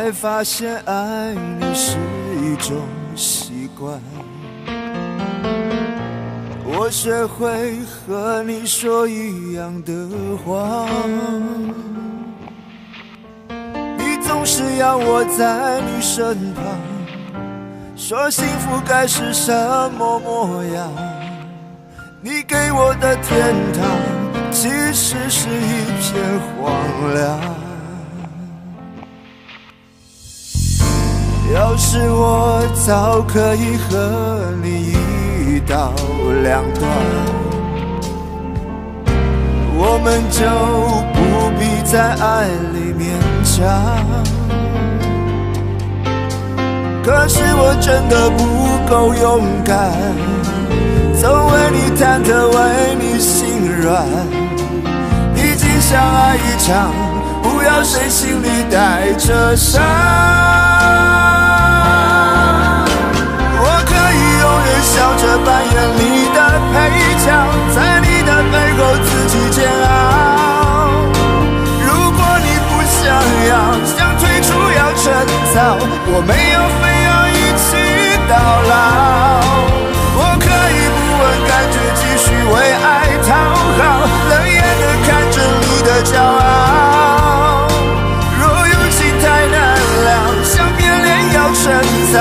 才发现爱你是一种习惯。我学会和你说一样的话，你总是要我在你身旁，说幸福该是什么模样。你给我的天堂其实是一片荒凉。要是我早可以和你一刀两断，我们就不必在爱里勉强。可是我真的不够勇敢，总为你忐忑，为你心软。毕竟相爱一场，不要谁心里带着伤。我可以永远笑着扮演你的配角，在你的背后自己煎熬。如果你不想要，想退出要趁早，我没有非要一起到老。我可以不问感觉，继续为爱讨好，冷眼地看着你的骄傲。若有情太难了，想变脸要趁早，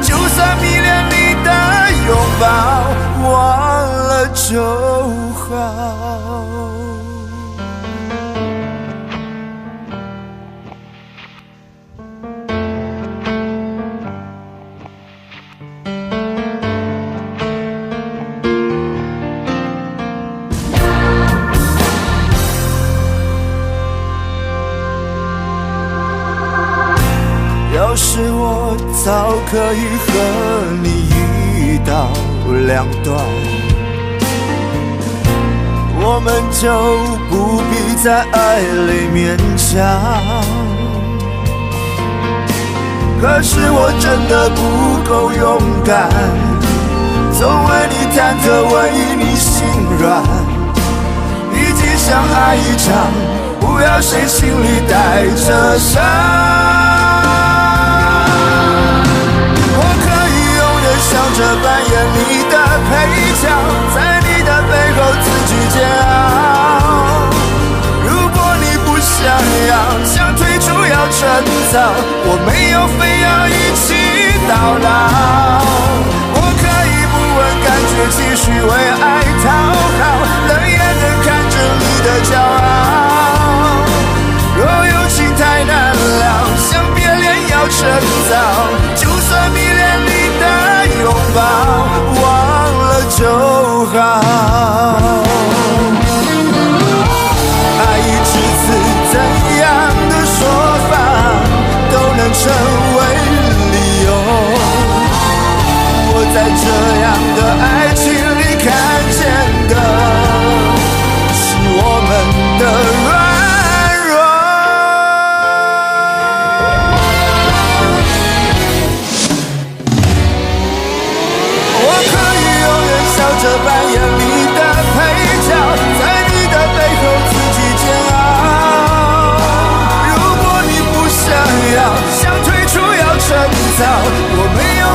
就算迷恋你的拥抱，忘了就好。要是我早可以和你一刀两断，我们就不必在爱里勉强。可是我真的不够勇敢，总为你忐忑，为你心软。毕竟相爱一场，不要谁心里带着伤。笑着扮演你的配角，在你的背后自己煎熬。如果你不想要，想退出要趁早，我没有非要一起到老。我可以不问感觉，继续为爱讨好，冷眼地看着你的骄傲。若有情太难了，想别恋要趁早，就算迷恋你的拥抱，忘了就好。爱一次次怎样的说法都能成为理由。我在这样的爱情里看见的是我们的软弱。笑着扮演你的配角，在你的背后自己煎熬。如果你不想要，想退出要趁早，我没有